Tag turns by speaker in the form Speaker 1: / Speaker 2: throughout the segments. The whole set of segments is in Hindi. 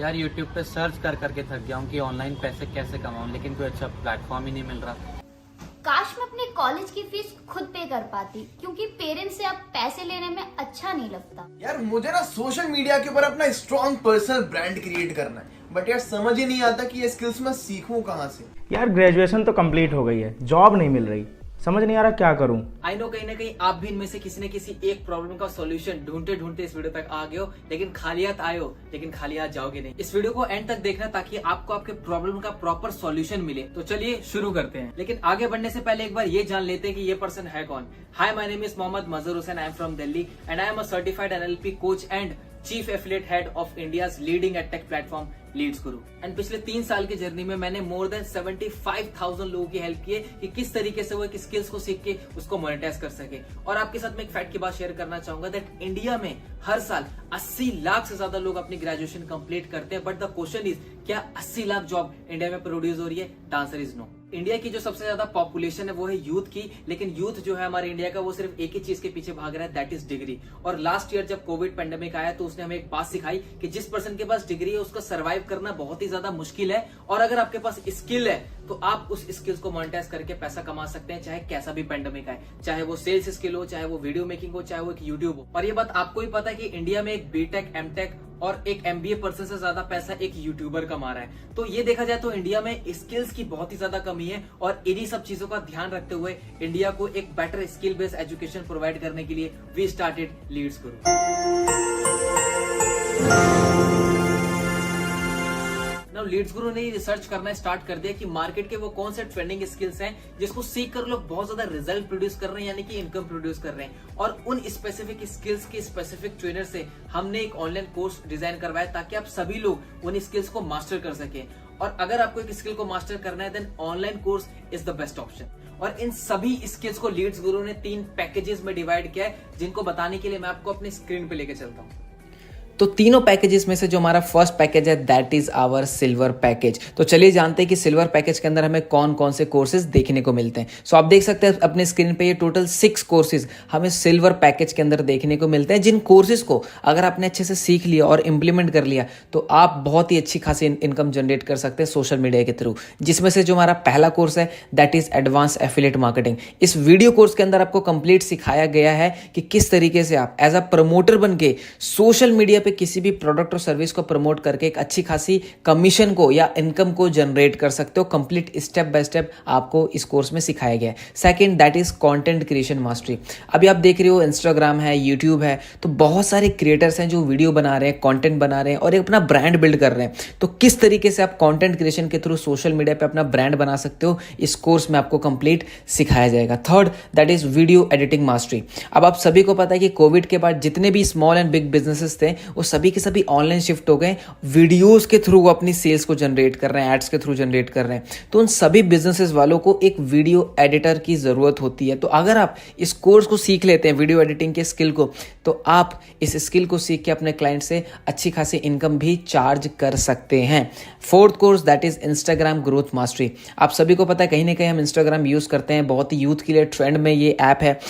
Speaker 1: यार यूट्यूब पे सर्च कर करके थक गया हूँ कि ऑनलाइन पैसे कैसे कमाऊँ, लेकिन कोई अच्छा प्लेटफॉर्म ही नहीं मिल रहा।
Speaker 2: काश मैं अपने कॉलेज की फीस खुद पे कर पाती, क्योंकि पेरेंट्स से अब पैसे लेने में अच्छा नहीं लगता।
Speaker 3: यार मुझे ना सोशल मीडिया के ऊपर अपना स्ट्रॉन्ग पर्सनल ब्रांड क्रिएट करना है, बट यार समझ ही नहीं आता कि ये स्किल्स मैं सीखूं कहाँ से।
Speaker 4: यार ग्रेजुएशन तो कंप्लीट हो गई है, जॉब नहीं मिल रही, समझ नहीं आ रहा क्या करूं।
Speaker 5: आई नो कहीं ना कहीं आप भी इनमें से किसी न किसी एक प्रॉब्लम का सॉल्यूशन ढूंढते ढूंढते इस वीडियो तक आ गए हो, लेकिन खाली हाथ आए हो, लेकिन खाली हाथ जाओगे नहीं। इस वीडियो को एंड तक देखना ताकि आपको आपके प्रॉब्लम का प्रॉपर सॉल्यूशन मिले। तो चलिए शुरू करते हैं, लेकिन आगे बढ़ने से पहले एक बार ये जान लेते हैं कि ये पर्सन है कौन। Hi, my name is Mohammad Mazhar Hussain, I am from Delhi and I am a certified NLP coach and chief affiliate head of India's leading edtech platform Leads Guru. And पिछले 3 साल की जर्नी में मैंने मोर देन 75,000 लोगों की हेल्प की है कि किस तरीके से वो एक स्किल्स को सीख के उसको मोनेटाइज कर सके। और आपके साथ मैं एक फैक्ट की बात शेयर करना चाहूंगा दैट इंडिया में हर साल 80 लाख से ज्यादा लोग अपनी ग्रेजुएशन कंप्लीट करते हैं, बट द क्वेश्चन इज क्या 80 लाख जॉब इंडिया में प्रोड्यूस हो रही है? The answer is no. India की जो सबसे ज्यादा पॉपुलेशन है वो है यूथ की, लेकिन यूथ जो है हमारे इंडिया का वो सिर्फ एक ही चीज के पीछे भाग रहा है, दैट इज डिग्री। और लास्ट ईयर जब कोविड पेंडेमिक आया तो उसने हमें एक बात सिखाई कि जिस पर्सन के पास डिग्री है उसका सर्वाइव करना बहुत ही ज्यादा मुश्किल है, और अगर आपके पास स्किल है तो आप उस स्किल्स को मोनेटाइज करके पैसा कमा सकते हैं, चाहे कैसा भी पेंडेमिक आए, चाहे वो सेल्स स्किल हो, चाहे वो वीडियो मेकिंग हो, चाहे वो एक यूट्यूब हो। और ये बात आपको ही पता है कि इंडिया में एक बीटेक, एमटेक और एक एमबीए पर्सन से ज्यादा पैसा एक यूट्यूबर कमा रहा है। तो ये देखा जाए तो इंडिया में स्किल्स की बहुत ही ज्यादा कमी है, और इन्हीं सब चीजों का ध्यान रखते हुए इंडिया को एक better skill based education provide करने के लिए we started Leeds Guru. Leeds गुरु ने रिसर्च करना स्टार्ट कर दिया कि मार्केट के वो कौन से ट्रेंडिंग स्किल्स हैं जिसको सीख कर लोग बहुत ज्यादा रिजल्ट प्रोड्यूस कर रहे हैं, यानी कि इनकम प्रोड्यूस कर रहे हैं। और उन स्पेसिफिक स्किल्स के स्पेसिफिक ट्रेनर से हमने एक ऑनलाइन कोर्स डिजाइन करवाया ताकि आप सभी लोग उन स्किल्स को मास्टर कर सके। और अगर आपको एक स्किल को मास्टर करना है then online course is the best option. और इन सभी स्किल्स को लीड्स गुरु ने 3 पैकेजेस में डिवाइड किया है, जिनको बताने के लिए मैं आपको अपनी स्क्रीन पे लेके चलता हूँ। तो तीनों पैकेजेस में से जो हमारा फर्स्ट पैकेज है that is our silver package. तो चलिए जानते हैं कि सिल्वर पैकेज के अंदर हमें कौन कौन से कोर्सेज देखने को मिलते हैं। सो आप देख सकते हैं अपने स्क्रीन पे ये टोटल 6 कोर्सेज हमें सिल्वर पैकेज के अंदर देखने को मिलते हैं, जिन कोर्सेज को अगर आपने अच्छे से सीख लिया और इम्प्लीमेंट कर लिया तो आप बहुत ही अच्छी खासी इनकम जनरेट कर सकते हैं सोशल मीडिया के थ्रू। जिसमें से जो हमारा पहला कोर्स है that is advance affiliate marketing. इस वीडियो कोर्स के अंदर आपको कंप्लीट सिखाया गया है कि किस तरीके से आप एज अ प्रमोटर बन के सोशल मीडिया पे किसी भी प्रोडक्ट और सर्विस को प्रमोट करके एक अच्छी खासी कमीशन को या इनकम को जनरेट कर सकते हो। कंप्लीट स्टेप बाय स्टेप आपको इस कोर्स में सिखाया गया है। Second that is content creation mastery. अभी आप देख रहे हो इंस्टाग्राम है, यूट्यूब है, तो बहुत सारे क्रिएटर्स हैं जो वीडियो बना रहे हैं, कंटेंट बना रहे हैं और एक अपना ब्रांड बिल्ड कर रहे हैं। तो किस तरीके से आप कंटेंट क्रिएशन के थ्रू सोशल मीडिया पे अपना ब्रांड बना सकते हो, इस कोर्स में आपको कंप्लीट सिखाया जाएगा। Third that is video editing mastery. अब आप सभी को पता है कि कोविड के बाद जितने भी स्मॉल एंड बिग बिजनेसेस थे वो सभी के सभी ऑनलाइन शिफ्ट हो गए। वीडियोस के थ्रू वो अपनी सेल्स को जनरेट कर रहे हैं, एड्स के थ्रू जनरेट कर रहे हैं। तो उन सभी बिजनेसेस वालों को एक वीडियो एडिटर की जरूरत होती है। तो अगर आप इस कोर्स को सीख लेते हैं, वीडियो एडिटिंग के स्किल को, तो आप इस स्किल को सीख के अपने क्लाइंट से अच्छी खासी इनकम भी चार्ज कर सकते हैं। Fourth course that is Instagram growth mastery. आप सभी को पता है कहीं ना कहीं हम इंस्टाग्राम यूज करते हैं, बहुत ही यूथ के लिए ट्रेंड में ये ऐप है।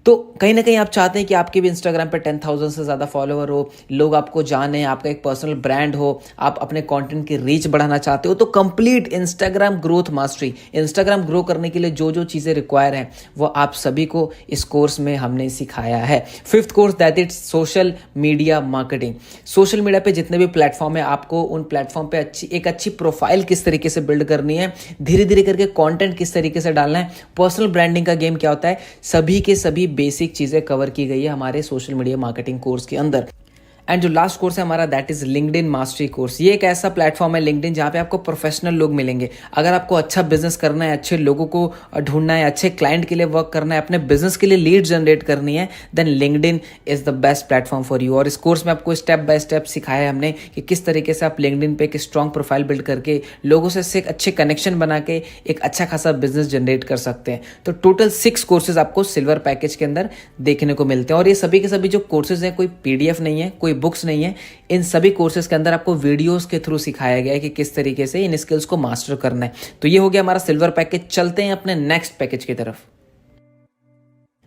Speaker 5: तो कहीं ना कहीं आप चाहते हैं कि आपके भी इंस्टाग्राम पे 10,000 से ज़्यादा फॉलोवर हो, लोग आपको जाने, आपका एक पर्सनल ब्रांड हो, आप अपने कंटेंट की रीच बढ़ाना चाहते हो, तो complete Instagram growth mastery, Instagram grow करने के लिए जो जो चीज़ें रिक्वायर हैं वो आप सभी को इस कोर्स में हमने सिखाया है। Fifth course that is social media marketing. Social media पे जितने भी प्लेटफॉर्म है, आपको उन प्लेटफॉर्म पे एक अच्छी प्रोफाइल किस तरीके से बिल्ड करनी है, धीरे धीरे करके कॉन्टेंट किस तरीके से डालना है, पर्सनल ब्रांडिंग का गेम क्या होता है, सभी के सभी बेसिक चीजें कवर की गई है हमारे सोशल मीडिया मार्केटिंग कोर्स के अंदर। एंड जो लास्ट कोर्स है हमारा that is LinkedIn mastery course. ये एक ऐसा प्लेटफॉर्म है लिंक्डइन जहाँ पे आपको प्रोफेशनल लोग मिलेंगे। अगर आपको अच्छा बिजनेस करना है, अच्छे लोगों को ढूंढना है, अच्छे क्लाइंट के लिए वर्क करना है, अपने बिजनेस के लिए लीड जनरेट करनी है, then LinkedIn is the best platform for you. और इस कोर्स में आपको स्टेप बाय स्टेप सिखाया है हमने कि किस तरीके से आप लिंक्डइन पे एक स्ट्रॉन्ग प्रोफाइल बिल्ड करके लोगों से एक अच्छे कनेक्शन बना के एक अच्छा खासा बिजनेस जनरेट कर सकते हैं। तो टोटल 6 कोर्सेज आपको सिल्वर पैकेज के अंदर देखने को मिलते हैं। और ये सभी के सभी जो कोर्सेज हैं, कोई PDF नहीं है, कोई बुक्स नहीं है, इन सभी कोर्सेज के अंदर आपको वीडियोस के थ्रू सिखाया गया है कि किस तरीके से इन स्किल्स को मास्टर करना है। तो ये हो गया हमारा सिल्वर पैकेज। चलते हैं अपने नेक्स्ट पैकेज की तरफ।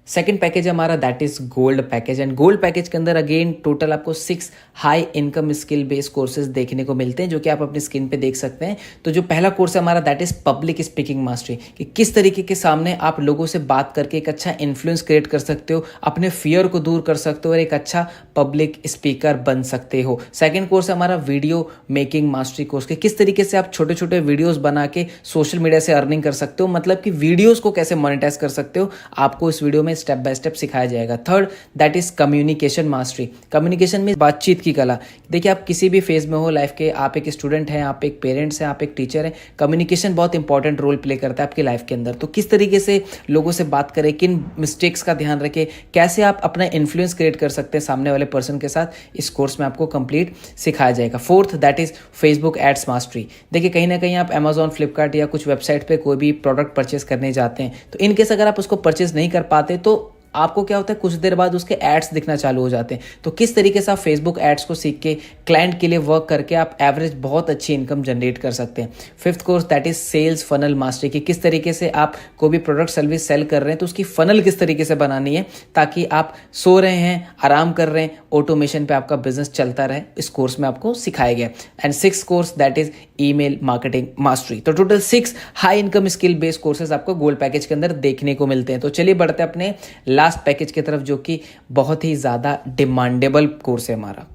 Speaker 5: सेकंड पैकेज है हमारा that is gold package and gold package के अंदर अगेन टोटल आपको 6 high income skill based courses देखने को मिलते हैं जो कि आप अपनी स्क्रीन पे देख सकते हैं। तो जो पहला कोर्स है हमारा that is public speaking mastery, कि किस तरीके के सामने आप लोगों से बात करके एक अच्छा इन्फ्लुएंस क्रिएट कर सकते हो, अपने फियर को दूर कर सकते हो और एक अच्छा पब्लिक स्पीकर बन सकते हो। सेकेंड कोर्स है हमारा वीडियो मेकिंग मास्टरी कोर्स, कि किस तरीके से आप छोटे छोटे वीडियोज बना के सोशल मीडिया से अर्निंग कर सकते हो, मतलब कि वीडियोज को कैसे मोनेटाइज कर सकते हो, आपको इस वीडियो में स्टेप बाय स्टेप सिखाया जाएगा। Third that is communication mastery, communication में बातचीत की कला। देखिए आप किसी भी फेज में हो लाइफ के, आप एक स्टूडेंट हैं, आप एक पेरेंट्स हैं, आप एक टीचर हैं, कम्युनिकेशन बहुत इंपॉर्टेंट रोल प्ले करता है आपकी लाइफ के अंदर। तो किस तरीके से लोगों से बात करें, किन मिस्टेक्स का ध्यान रखें, कैसे आप अपना इन्फ्लुएंस क्रिएट कर सकते हैं सामने वाले पर्सन के साथ, इस कोर्स में आपको कंप्लीट सिखाया जाएगा। Fourth that is Facebook ads mastery. देखिए कहीं ना कहीं आप अमेजॉन, फ्लिपकार्ट या कुछ वेबसाइट पे कोई भी प्रोडक्ट परचेस करने जाते हैं, तो इनकेस अगर आप उसको परचेस नहीं कर पाते तो आपको क्या होता है, कुछ देर बाद उसके एड्स दिखना चालू हो जाते हैं। तो किस तरीके से आप फेसबुक एड्स को सीख के क्लाइंट के लिए वर्क करके आप एवरेज बहुत अच्छी इनकम जनरेट कर सकते हैं। Fifth course that is sales funnel mastery, कि किस तरीके से आप कोई भी प्रोडक्ट सर्विस सेल कर रहे हैं तो उसकी फनल किस तरीके से बनानी है ताकि आप सो रहे हैं, आराम कर रहे हैं, ऑटोमेशन पे आपका बिजनेस चलता रहे, इस कोर्स में आपको सिखाया गया। And six course that is email marketing mastery. तो total 6 high income skill based courses आपको गोल्ड पैकेज के अंदर देखने को मिलते हैं। तो चलिए बढ़ते हैं अपने लास्ट पैकेज की तरफ, जो कि बहुत ही ज्यादा डिमांडेबल कोर्स है हमारा।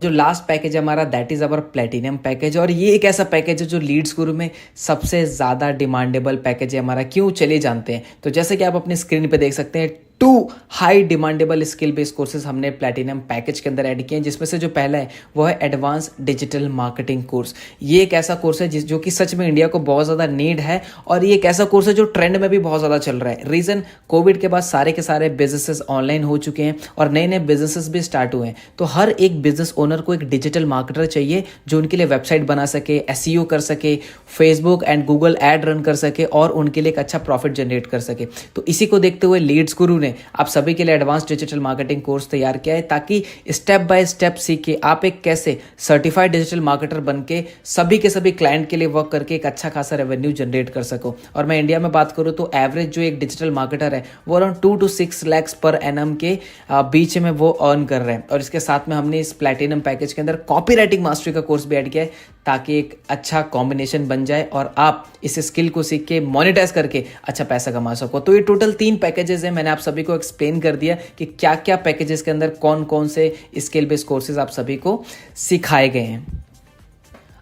Speaker 5: जो लास्ट पैकेज है हमारा that is our platinum package, और ये एक ऐसा पैकेज है जो लीड्स गुरु में सबसे ज्यादा डिमांडेबल पैकेज है हमारा। क्यों, चलिए जानते हैं। तो जैसे कि आप अपनी स्क्रीन पे देख सकते हैं 2 high demandable skill based courses हमने प्लेटिनम पैकेज के अंदर ऐड किए हैं, जिसमें से जो पहला है वो है एडवांस डिजिटल मार्केटिंग कोर्स। ये एक ऐसा कोर्स है जो कि सच में इंडिया को बहुत ज़्यादा नीड है, और ये एक ऐसा कोर्स है जो ट्रेंड में भी बहुत ज़्यादा चल रहा है। रीज़न, कोविड के बाद सारे के सारे बिजनेसेस ऑनलाइन हो चुके हैं और नए नए बिजनेसेस भी स्टार्ट हुए हैं। तो हर एक बिजनेस ओनर को एक डिजिटल मार्केटर चाहिए जो उनके लिए वेबसाइट बना सके, एसईओ कर सके, Facebook and Google ad run कर सके और उनके लिए एक अच्छा प्रॉफिट जनरेट कर सके। तो इसी को देखते हुए लीड्स गुरु ने आप सभी के लिए एडवांस डिजिटल मार्केटिंग कोर्स तैयार किया है, ताकि स्टेप बाय स्टेप सीख के आप एक कैसे सर्टिफाइड डिजिटल मार्केटर बन के सभी के सभी क्लाइंट के लिए वर्क करके एक अच्छा खासा रेवेन्यू जनरेट कर सको। और मैं इंडिया में बात करूं तो एवरेज जो एक डिजिटल मार्केटर है वो around 2 to 6 lakhs per annum के बीच में वो अर्न कर रहे हैं। और इसके साथ में हमने इस प्लैटिनम पैकेज के अंदर कॉपी राइटिंग मास्टरी का कोर्स भी ऐड किया है, ताकि एक अच्छा कॉम्बिनेशन बन जाए और आप इस स्किल को सीख के मोनेटाइज करके अच्छा पैसा कमा सको। तो ये टोटल 3 पैकेजेस हैं, मैंने आप सभी को एक्सप्लेन कर दिया कि क्या क्या पैकेजेस के अंदर कौन कौन से स्किल बेस्ड कोर्सेज आप सभी को सिखाए गए हैं।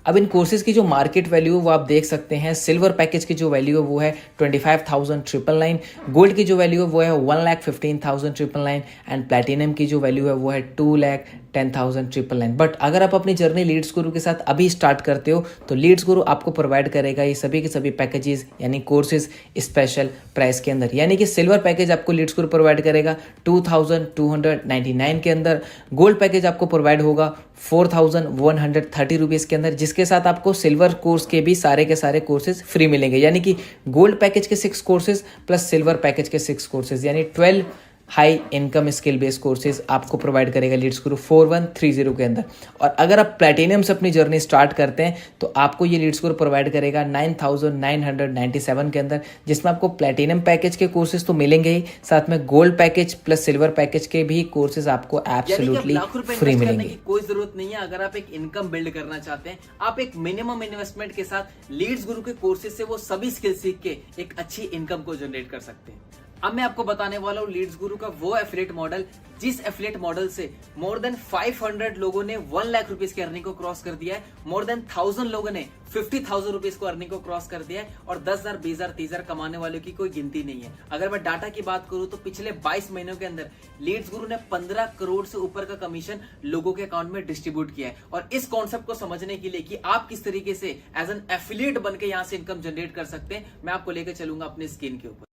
Speaker 5: अब इन कोर्सेज की जो मार्केट वैल्यू है वो आप देख सकते हैं। सिल्वर पैकेज की जो वैल्यू है वो है 25,999, गोल्ड की जो वैल्यू है वो है 1,15,999 एंड प्लैटिनम की जो वैल्यू है वो है 2,10,999। बट अगर आप अपनी जर्नी लीड्स गुरु के साथ अभी स्टार्ट करते हो तो लीड्स गुरु आपको प्रोवाइड करेगा ये सभी के सभी पैकेजेस यानी कोर्सेज स्पेशल प्राइस के अंदर। यानी कि सिल्वर पैकेज आपको लीड्स गुरु प्रोवाइड करेगा 2,299 के अंदर, गोल्ड पैकेज आपको प्रोवाइड होगा 4,130 रुपीज़ के अंदर, जिसके साथ आपको सिल्वर कोर्स के भी सारे के सारे कोर्सेज फ्री मिलेंगे। यानी कि गोल्ड पैकेज के 6 कोर्सेज प्लस सिल्वर पैकेज के 6 कोर्सेज, यानी 12 high income skill based courses आपको प्रोवाइड करेगा लीड्स गुरु 4130 के अंदर। और अगर आप प्लैटिनम से अपनी जर्नी स्टार्ट करते हैं तो आपको ये लीड्स गुरु प्रोवाइड करेगा 9,997 के अंदर, जिसमें आपको प्लैटिनम पैकेज के कोर्सेज तो मिलेंगे ही, साथ में gold package plus silver package के भी कोर्सेज आपको एब्सोल्युटली फ्री मिलेंगे। कोई जरूरत नहीं है, अगर आप एक इनकम बिल्ड करना चाहते हैं, आप एक मिनिमम इन्वेस्टमेंट के साथ लीड्स गुरु के कोर्सेज से वो सभी स्किल सीख के एक अच्छी इनकम को जनरेट कर सकते हैं। अब मैं आपको बताने वाला हूँ लीड्स गुरु का वो एफिलिएट मॉडल जिस एफिलिएट मॉडल से मोर देन 500 लोगों ने 1 लाख रुपीज की अर्निंग को क्रॉस कर दिया है, मोर देन 1000 लोगों ने 50,000 रुपीज को अर्निंग को क्रॉस कर दिया है, और 10,000, 20,000, 30,000 कमाने वालों की कोई गिनती नहीं है। अगर मैं डाटा की बात करूं तो पिछले 22 महीनों के अंदर लीड्स गुरु ने 15 करोड़ से ऊपर का कमीशन लोगों के अकाउंट में डिस्ट्रीब्यूट किया है। और इस कॉन्सेप्ट को समझने के लिए कि आप किस तरीके से एज एन एफिलिएट बन के यहां से इनकम जनरेट कर सकते हैं, मैं आपको लेकर चलूंगा अपने स्क्रीन के ऊपर।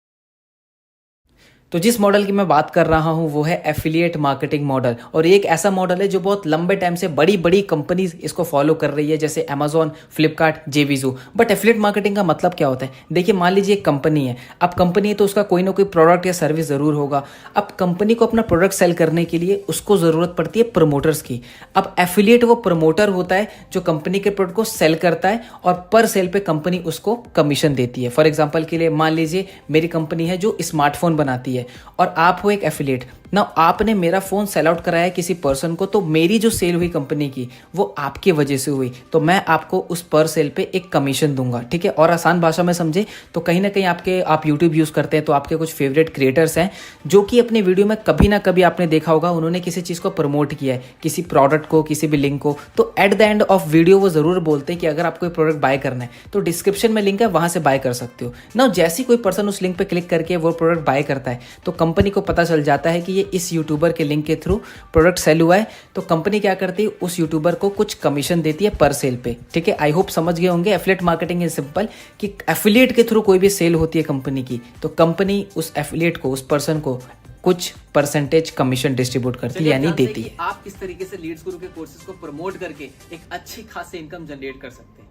Speaker 4: तो जिस मॉडल की मैं बात कर रहा हूं वो है एफिलिएट मार्केटिंग मॉडल, और ये एक ऐसा मॉडल है जो बहुत लंबे टाइम से बड़ी बड़ी कंपनीज इसको फॉलो कर रही है, जैसे Amazon, Flipkart, JVZoo. But affiliate marketing का मतलब क्या होता है? देखिए, मान लीजिए एक कंपनी है, अब कंपनी है तो उसका कोई ना कोई प्रोडक्ट या सर्विस जरूर होगा। अब कंपनी को अपना प्रोडक्ट सेल करने के लिए उसको जरूरत पड़ती है प्रमोटर्स की। अब एफिलिएट वो प्रमोटर होता है जो कंपनी के प्रोडक्ट को सेल करता है और पर सेल पे कंपनी उसको कमीशन देती है। फॉर एग्जाम्पल के लिए मान लीजिए मेरी कंपनी है जो स्मार्टफोन बनाती है, है और आप हो एक एफिलिएट ना, आपने मेरा फ़ोन सेल आउट कराया किसी पर्सन को, तो मेरी जो सेल हुई कंपनी की वो आपकी वजह से हुई, तो मैं आपको उस पर सेल पे एक कमीशन दूंगा, ठीक है। और आसान भाषा में समझे तो कहीं ना कहीं आप यूट्यूब यूज़ करते हैं तो आपके कुछ फेवरेट क्रिएटर्स हैं जो कि अपने वीडियो में कभी ना कभी आपने देखा होगा उन्होंने किसी चीज़ को प्रमोट किया है, किसी प्रोडक्ट को, किसी भी लिंक को, तो at the end of video वो ज़रूर बोलते हैं कि अगर आपको कोई प्रोडक्ट बाय करना है तो डिस्क्रिप्शन में लिंक है, वहाँ से बाय कर सकते हो ना। जैसे कोई पर्सन उस लिंक पे क्लिक करके वो प्रोडक्ट बाय करता है तो कंपनी को पता चल जाता है कि ये इस यूट्यूबर के लिंक के थ्रू प्रोडक्ट सेल हुआ है, तो कंपनी क्या करती है, उस यूट्यूबर को कुछ कमीशन देती है पर सेल पे, ठीक है। आई होप समझ गए होंगे। एफिलिएट मार्केटिंग इज सिंपल कि एफिलिएट के थ्रू कोई भी सेल होती है कंपनी की तो कंपनी उस एफिलिएट को, उस पर्सन को कुछ परसेंटेज कमीशन डिस्ट्रीब्यूट करती है, यानी देती है।
Speaker 5: आप किस तरीके से लीड्स गुरु के कोर्सेज को प्रमोट करके एक अच्छी खासी इनकम जनरेट कर सकते हैं।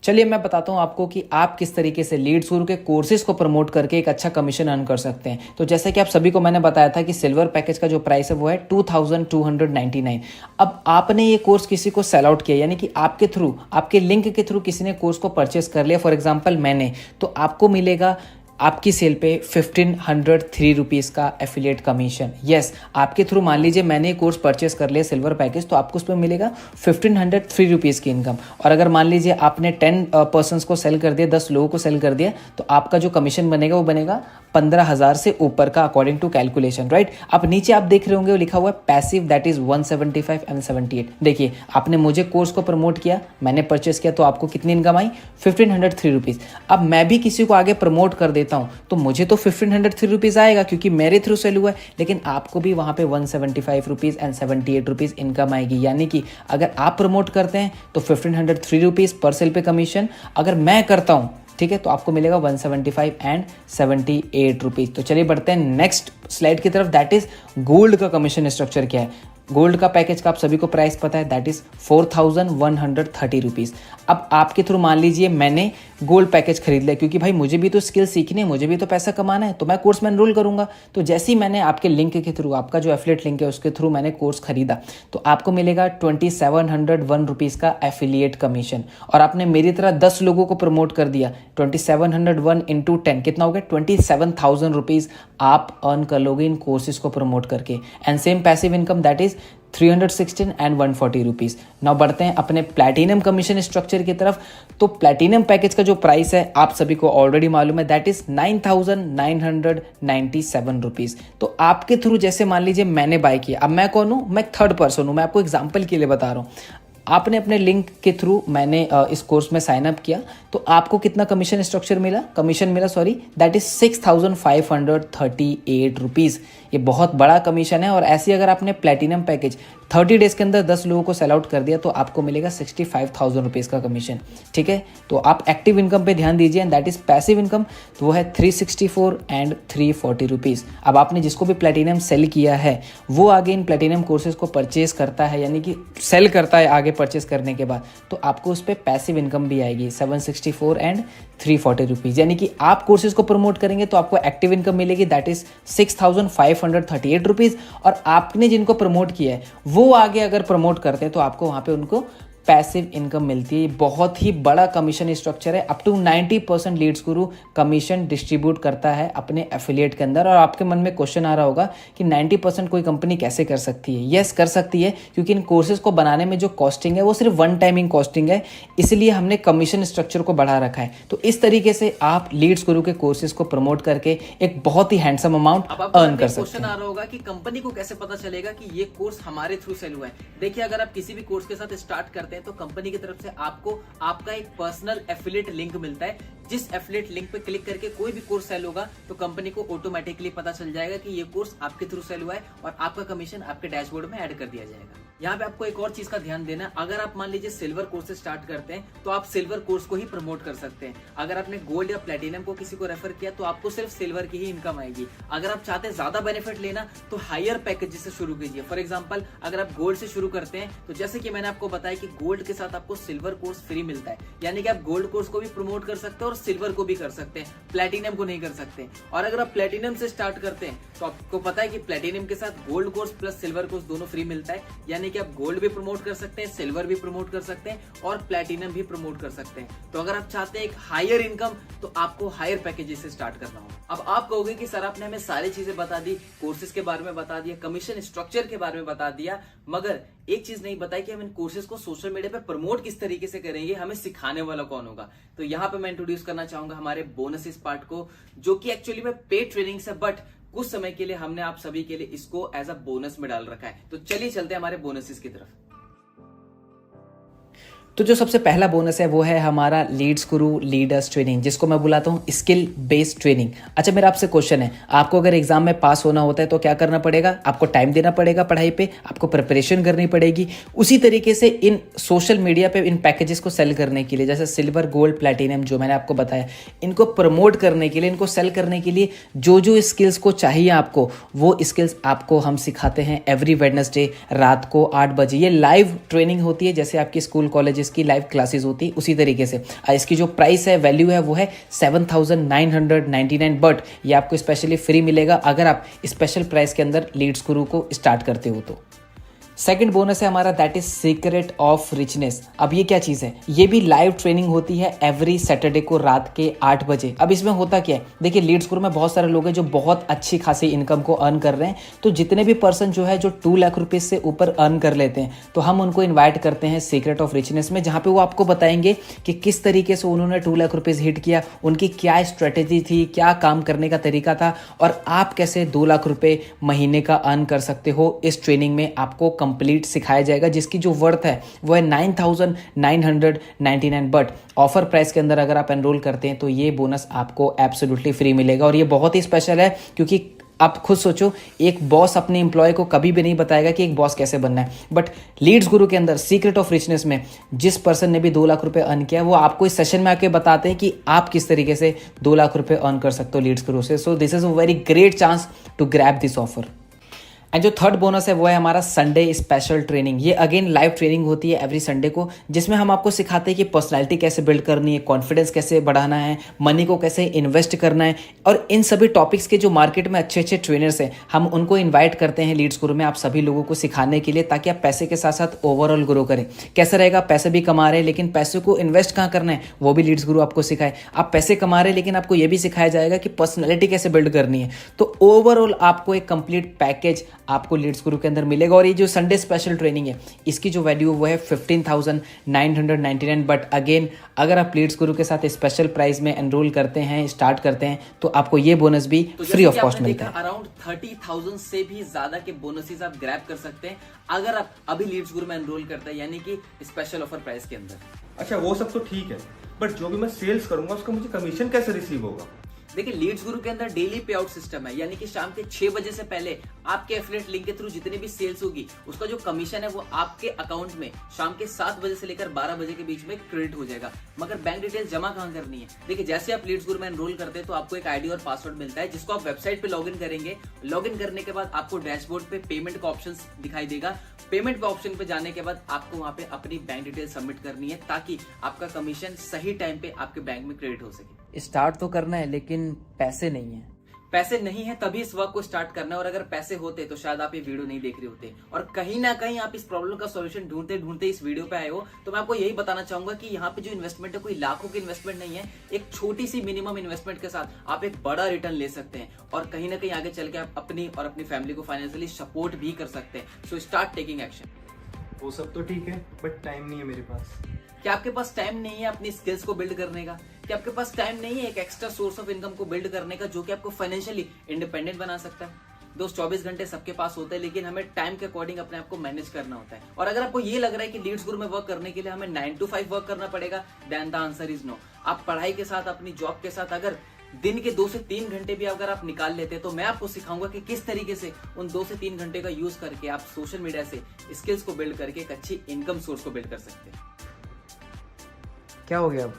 Speaker 4: चलिए मैं बताता हूं आपको कि आप किस तरीके से लीड्स गुरु के कोर्सेज को प्रमोट करके एक अच्छा कमीशन अर्न कर सकते हैं। तो जैसे कि आप सभी को मैंने बताया था कि सिल्वर पैकेज का जो प्राइस है वो है 2299। अब आपने ये कोर्स किसी को सेल आउट किया, यानी कि आपके थ्रू, आपके लिंक के थ्रू किसी ने कोर्स को परचेस कर लिया, फॉर एग्जाम्पल मैंने, तो आपको मिलेगा आपकी सेल पे 1503 रुपीज़ का एफिलिएट कमीशन। यस, आपके थ्रू मान लीजिए मैंने कोर्स परचेस कर लिया सिल्वर पैकेज तो आपको उस पर मिलेगा 1503 रुपीज़ की इनकम। और अगर मान लीजिए आपने 10 पर्सन्स को सेल कर दिया, 10 लोगों को सेल कर दिया, तो आपका जो कमीशन बनेगा वो बनेगा 15,000 से ऊपर का अकॉर्डिंग टू कैलकुलेशन, राइट। अब नीचे आप देख रहे होंगे वो लिखा हुआ है पैसिव, दैट इज 175 एंड 78। देखिए आपने मुझे कोर्स को प्रमोट किया, मैंने परचेस किया, तो आपको कितनी इनकम आई, 1503 रुपीज़। अब मैं भी किसी को आगे प्रमोट कर देता हूं तो मुझे तो 1503 रुपीज़ आएगा क्योंकि मेरे थ्रू सेल हुआ है, लेकिन आपको भी वहां पे 175 रुपीज़ एंड 78 रुपीज़ इनकम आएगी। यानी कि अगर आप प्रमोट करते हैं तो 1503 रुपीज़ पर सेल पे कमीशन, अगर मैं करता हूं, ठीक है, तो आपको मिलेगा 175 एंड 78 रुपीज़। तो चलिए बढ़ते हैं नेक्स्ट स्लाइड की तरफ, दैट इज गोल्ड का कमीशन स्ट्रक्चर क्या है। गोल्ड का पैकेज का आप सभी को प्राइस पता है, दैट इज 4130 रुपीज़। अब आपके थ्रू मान लीजिए मैंने गोल्ड पैकेज खरीद लिया, क्योंकि भाई मुझे भी तो स्किल सीखनी है, मुझे भी तो पैसा कमाना है, तो मैं कोर्स में एनरोल करूंगा। तो जैसे ही मैंने आपके लिंक के थ्रू, आपका जो एफिलिएट लिंक है उसके थ्रू मैंने कोर्स खरीदा, तो आपको मिलेगा 2701 रुपीज़ का एफिलिएट कमीशन। और आपने मेरी तरह 10 लोगों को प्रमोट कर दिया, 2701 इंटू 10 कितना हो गया, 27,000 रुपीज़ आप अर्न कर लोगे इन कोर्सेज को प्रमोट करके। And same passive income that is 316 and 140 rupees. Now बढ़ते हैं अपने प्लैटिनम कमीशन स्ट्रक्चर की तरफ। तो प्लैटिनम पैकेज का जो प्राइस है आप सभी को ऑलरेडी मालूम है, दैट इज 9,997 रुपीज़। तो आपके थ्रू जैसे मान लीजिए मैंने बाय किया, अब मैं कौन हूँ, मैं थर्ड पर्सन हूँ, मैं आपको एग्जाम्पल के लिए बता रहा हूँ। आपने अपने लिंक के थ्रू मैंने इस कोर्स में साइन अप किया, तो आपको कितना कमीशन स्ट्रक्चर मिला, दैट इज 6,538 रुपीज़। ये बहुत बड़ा कमीशन है। और ऐसे अगर आपने प्लैटिनम पैकेज 30 डेज के अंदर 10 लोगों को सेल आउट कर दिया तो आपको मिलेगा 65,000 रुपीज़ का कमीशन, ठीक है। तो आप एक्टिव इनकम पे ध्यान दीजिए, and that is passive income, तो वो है 364 एंड 340 रुपीज़। अब आपने जिसको भी प्लैटिनम सेल किया है वो आगे इन प्लैटिनम कोर्सेज को परचेज करता है, यानी कि सेल करता है आगे परचेज करने के बाद, तो आपको उस पर पैसिव इनकम भी आएगी 764 एंड 340 रुपीज़। यानी कि आप कोर्सेज को प्रमोट करेंगे तो आपको एक्टिव इनकम मिलेगी, दैट इज 6,538 रुपीज़। और आपने जिनको प्रमोट किया है वो आगे अगर प्रमोट करते हैं तो आपको वहाँ पे उनको पैसिव इनकम मिलती है। बहुत ही बड़ा कमीशन स्ट्रक्चर है, up to 90% Leeds Guru commission distribute करता है अपने एफिलिएट के अंदर। और आपके मन में क्वेश्चन आ रहा होगा कि 90% कोई कंपनी कैसे कर सकती है। यस, कर सकती है, क्योंकि इन कोर्सेज को बनाने में जो कॉस्टिंग है वो सिर्फ वन टाइमिंग कॉस्टिंग है, इसलिए हमने कमीशन स्ट्रक्चर को बढ़ा रखा है। तो इस तरीके से आप लीड्स गुरु के कोर्सेज को प्रमोट करके एक बहुत ही हैंडसम अमाउंट अर्न कर सकते हैं।
Speaker 5: क्वेश्चन आ रहा होगा कि कंपनी को कैसे पता चलेगा कि ये कोर्स हमारे थ्रू सेल हुआ है। देखिए, अगर आप किसी भी कोर्स के साथ स्टार्ट करते हैं तो कंपनी की तरफ से आपको आपका एक पर्सनल एफिलिएट लिंक मिलता है। जिस एफिलिएट लिंक पे क्लिक करके कोई भी कोर्स सेल होगा तो कंपनी को ऑटोमेटिकली पता चल जाएगा कि ये कोर्स आपके थ्रू सेल हुआ है और आपका कमीशन आपके डैशबोर्ड में ऐड कर दिया जाएगा। यहाँ पे आपको एक और चीज का ध्यान देना है, अगर आप मान लीजिए सिल्वर कोर्स से स्टार्ट करते हैं तो आप सिल्वर कोर्स को ही प्रमोट कर सकते हैं। अगर आपने गोल्ड या प्लेटिनम को किसी को रेफर किया तो आपको सिर्फ सिल्वर की ही इनकम आएगी। अगर आप चाहते हैं ज्यादा बेनिफिट लेना तो हायर पैकेज से शुरू कीजिए। फॉर एग्जाम्पल, अगर आप गोल्ड से शुरू करते हैं तो जैसे कि मैंने आपको बताया कि गोल्ड के साथ आपको सिल्वर कोर्स फ्री मिलता है, यानी कि आप गोल्ड कोर्स को भी प्रमोट कर सकते हैं और सिल्वर को भी कर सकते हैं, प्लेटिनम को नहीं कर सकते। और अगर आप प्लेटिनम से स्टार्ट करते हैं तो आपको पता है कि प्लेटिनम के साथ gold course plus silver course दोनों फ्री मिलता है, यानी कि आप गोल्ड भी प्रमोट कर सकते हैं, सिल्वर भी प्रमोट कर सकते हैं और प्लेटिनम भी प्रमोट कर सकते हैं। तो अगर आप चाहते हैं एक हायर इनकम तो आपको हायर पैकेजेस से स्टार्ट करना होगा। अब आप कहोगे कि सर आपने हमें सारी चीजें बता दी, कोर्सेज के बारे में बता दिया, कमीशन स्ट्रक्चर के बारे में बता दिया, मगर एक चीज नहीं बताई कि हम इन कोर्सेज को सोशल मीडिया पे प्रमोट किस तरीके से करेंगे, हमें सिखाने वाला कौन होगा। तो यहाँ पे मैं इंट्रोड्यूस करना चाहूंगा हमारे बोनसेस पार्ट को, जो कि एक्चुअली में पेड ट्रेनिंग है, बट कुछ समय के लिए हमने आप सभी के लिए इसको एज अ बोनस में डाल रखा है। तो चलिए चलते हैं हमारे बोनसेस की तरफ।
Speaker 4: तो जो सबसे पहला बोनस है वो है हमारा लीड्स गुरु लीडर्स ट्रेनिंग, जिसको मैं बुलाता हूँ स्किल बेस्ड ट्रेनिंग। अच्छा, मेरा आपसे क्वेश्चन है, आपको अगर एग्जाम में पास होना होता है तो क्या करना पड़ेगा? आपको टाइम देना पड़ेगा पढ़ाई पे, आपको प्रिपरेशन करनी पड़ेगी। उसी तरीके से इन सोशल मीडिया पे इन पैकेजेस को सेल करने के लिए, जैसे सिल्वर गोल्ड प्लैटिनम जो मैंने आपको बताया, इनको प्रमोट करने के लिए, इनको सेल करने के लिए जो जो स्किल्स को चाहिए आपको, वो स्किल्स आपको हम सिखाते हैं एवरी वेडनेसडे रात को 8 बजे। ये लाइव ट्रेनिंग होती है, जैसे आपकी स्कूल कॉलेज की लाइव क्लासेस होती है उसी तरीके से। इसकी जो प्राइस है, वैल्यू है, वो है 7,999, बट ये आपको स्पेशली फ्री मिलेगा अगर आप स्पेशल प्राइस के अंदर लीड्स गुरु को स्टार्ट करते हो तो। सेकंड बोनस है हमारा, that is secret of richness. अब ये क्या चीज़ है? ये भी लाइव ट्रेनिंग होती है एवरी सैटरडे को रात के 8 बजे। अब इसमें होता क्या है, देखिए लीड्स गुरु में बहुत सारे लोग हैं जो बहुत अच्छी खासी इनकम को अर्न कर रहे हैं। तो जितने भी पर्सन जो है जो 2 लाख रुपये से ऊपर अर्न कर लेते हैं, तो हम उनको इन्वाइट करते हैं सीक्रेट ऑफ रिचनेस में, जहाँ पे वो आपको बताएंगे कि किस तरीके से उन्होंने 2 लाख रुपये हिट किया, उनकी क्या स्ट्रेटेजी थी, क्या काम करने का तरीका था, और आप कैसे 2 लाख रुपये महीने का अर्न कर सकते हो। इस ट्रेनिंग में आपको कंप्लीट सिखाया जाएगा, जिसकी जो वर्थ है वो है 9,999, बट ऑफर प्राइस के अंदर अगर आप एनरोल करते हैं तो ये बोनस आपको एब्सोल्युटली फ्री मिलेगा। और ये बहुत ही स्पेशल है, क्योंकि आप खुद सोचो, एक बॉस अपने एम्प्लॉय को कभी भी नहीं बताएगा कि एक बॉस कैसे बनना है, बट लीड्स गुरु के अंदर सीक्रेट ऑफ रिचनेस में जिस पर्सन ने भी 2 लाख रुपए अर्न किया, वो आपको इस सेशन में आके बताते हैं कि आप किस तरीके से 2 लाख रुपए अर्न कर सकते हो लीड्स गुरु से। So this is a very great chance to grab this offer. And जो थर्ड बोनस है वो है हमारा संडे स्पेशल ट्रेनिंग। ये अगेन लाइव ट्रेनिंग होती है एवरी संडे को, जिसमें हम आपको सिखाते हैं कि पर्सनालिटी कैसे बिल्ड करनी है, कॉन्फिडेंस कैसे बढ़ाना है, मनी को कैसे इन्वेस्ट करना है, और इन सभी टॉपिक्स के जो मार्केट में अच्छे अच्छे ट्रेनर्स हैं, हम उनको इन्वाइट करते हैं लीड्स गुरु में आप सभी लोगों को सिखाने के लिए, ताकि आप पैसे के साथ साथ ओवरऑल ग्रो करें। कैसा रहेगा? पैसे भी कमा रहे हैं, लेकिन पैसे को इन्वेस्ट कहाँ करना है वो भी लीड्स गुरु आपको सिखाए। आप पैसे कमा रहे हैं, लेकिन आपको ये भी सिखाया जाएगा कि पर्सनैलिटी कैसे बिल्ड करनी है। तो ओवरऑल आपको एक कंप्लीट पैकेज आपको लीड्स गुरु के अंदर मिलेगा। और ये जो संडे स्पेशल ट्रेनिंग है, इसकी जो वैल्यू वो है 15,999, बट अगेन अगर आप लीड्स गुरु के साथ स्पेशल प्राइस में एनरोल करते हैं, स्टार्ट करते हैं, तो आपको ये बोनस भी फ्री ऑफ कॉस्ट मिलता है।
Speaker 5: अराउंड 30,000 से भी ज्यादा के बोनसेस आप ग्रैब कर सकते हैं अगर आप अभी लीड्स गुरु में एनरोल करते हैं, यानी कि स्पेशल ऑफर प्राइस के अंदर।
Speaker 6: अच्छा, वो सब तो ठीक है, बट जो भी मैं सेल्स करूंगा उसका मुझे कमीशन कैसे रिसीव होगा?
Speaker 5: देखिए, लीड्स गुरु के अंदर डेली पे आउट सिस्टम है, यानी कि शाम के 6 बजे से पहले आपके एफिलिएट लिंक के थ्रू जितनी भी सेल्स होगी, उसका जो कमीशन है वो आपके अकाउंट में शाम के 7 बजे से लेकर 12 बजे के बीच में क्रेडिट हो जाएगा। मगर बैंक डिटेल जमा कहां करनी है? देखिए, जैसे आप लीड्स गुरु में एनरोल करते हैं तो आपको एक आईडी और पासवर्ड मिलता है, जिसको आप वेबसाइट पे लॉगिन करेंगे। लॉगिन करने के बाद आपको डैशबोर्ड पे पेमेंट का ऑप्शन दिखाई देगा। पेमेंट पे ऑप्शन पे जाने के बाद आपको वहां पे अपनी बैंक डिटेल सबमिट करनी है, ताकि आपका कमीशन सही टाइम पे आपके बैंक में क्रेडिट हो सके।
Speaker 4: स्टार्ट तो करना है, लेकिन पैसे नहीं है।
Speaker 5: पैसे नहीं है तभी इस वर्क को स्टार्ट करना है, और अगर पैसे होते तो शायद आप ये वीडियो नहीं देख रहे होते। और कहीं ना कहीं आप इस प्रॉब्लम का सॉल्यूशन ढूंढते ढूंढते इस वीडियो पे आए हो, तो मैं आपको यही बताना चाहूंगा कि यहाँ पे जो इन्वेस्टमेंट है कोई लाखों की इन्वेस्टमेंट नहीं है। एक छोटी सी मिनिमम इन्वेस्टमेंट के साथ आप एक बड़ा रिटर्न ले सकते हैं, और कहीं ना कहीं आगे चल के आप अपनी और अपनी फैमिली को फाइनेंशियली सपोर्ट भी कर सकते हैं। So start taking action.
Speaker 6: वो सब तो ठीक है, बट टाइम नहीं है मेरे पास।
Speaker 5: क्या आपके पास टाइम नहीं है अपनी स्किल्स को बिल्ड करने का? क्या आपके पास टाइम नहीं है एक एक्स्ट्रा सोर्स ऑफ इनकम को बिल्ड करने का, जो कि आपको फाइनेंशियली इंडिपेंडेंट बना सकता है? दोस्त, 24 घंटे सबके पास होते हैं, लेकिन हमें टाइम के अकॉर्डिंग अपने आप को मैनेज करना होता है। और अगर आपको ये लग रहा है कि लीड्स गुरु में वर्क करने के लिए हमें 9 to 5 वर्क करना पड़ेगा, then the answer is no. आप पढ़ाई के साथ, अपनी जॉब के साथ अगर दिन के 2 से 3 घंटे भी अगर आप निकाल लेते हैं, तो मैं आपको सिखाऊंगा कि किस तरीके से उन 2 से 3 घंटे का यूज करके आप सोशल मीडिया से स्किल्स को बिल्ड करके एक अच्छी इनकम सोर्स को बिल्ड कर सकते हैं।
Speaker 4: क्या हो गया अब?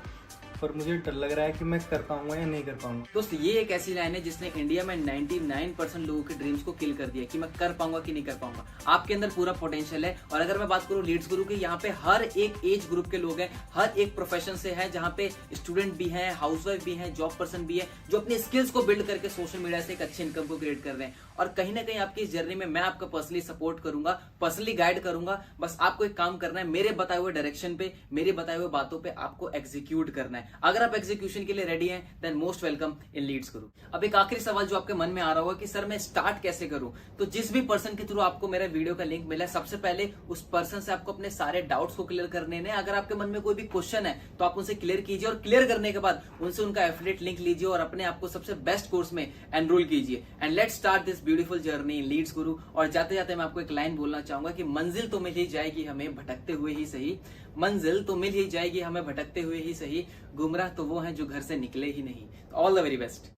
Speaker 6: पर मुझे डर लग रहा है कि मैं कर पाऊंगा या नहीं कर पाऊंगा।
Speaker 5: दोस्त, ये एक ऐसी लाइन है जिसने इंडिया में 99% लोगों के ड्रीम्स को किल कर दिया कि मैं कर पाऊंगा कि नहीं कर पाऊंगा। आपके अंदर पूरा पोटेंशियल है। और अगर मैं बात करूं लीड्स गुरु की, यहाँ पे हर एक एज ग्रुप के लोग हैं, हर एक प्रोफेशन से है, जहाँ पे स्टूडेंट भी हैं, हाउसवाइफ भी हैं, जॉब पर्सन भी है, जो अपने स्किल्स को बिल्ड करके सोशल मीडिया से एक अच्छी इनकम को क्रिएट कर रहे हैं। और कहीं ना कहीं आपकी इस जर्नी में मैं आपका पर्सनली सपोर्ट करूंगा, पर्सनली गाइड करूंगा। बस आपको एक काम करना है, मेरे बताए हुए डायरेक्शन पे, मेरे बताए हुए बातों पे आपको एग्जीक्यूट करना है। अगर आप एग्जीक्यूशन के लिए रेडी हैं then most welcome in Leads Guru. अब एक आखिरी सवाल जो आपके मन में आ रहा होगा कि सर मैं स्टार्ट कैसे करूं, तो जिस भी पर्सन के थ्रू आपको मेरा वीडियो का लिंक मिला है, सबसे पहले उस पर्सन से आपको अपने सारे डाउट्स को क्लियर करने हैं। अगर आपके मन में कोई भी क्वेश्चन है तो आप उनसे क्लियर कीजिए, और क्लियर करने के बाद उनसे उनका एफिलिएट लिंक लीजिए और अपने आप को सबसे बेस्ट कोर्स में एनरोल कीजिए। And let's start this beautiful journey in Leads Guru. और जाते जाते मैं आपको एक लाइन बोलना चाहूंगा कि मंजिल तो मिल ही जाएगी हमें भटकते हुए ही सही, मंजिल तो मिल ही जाएगी हमें भटकते हुए ही सही, गुमराह तो वो हैं जो घर से निकले ही नहीं। All the very best.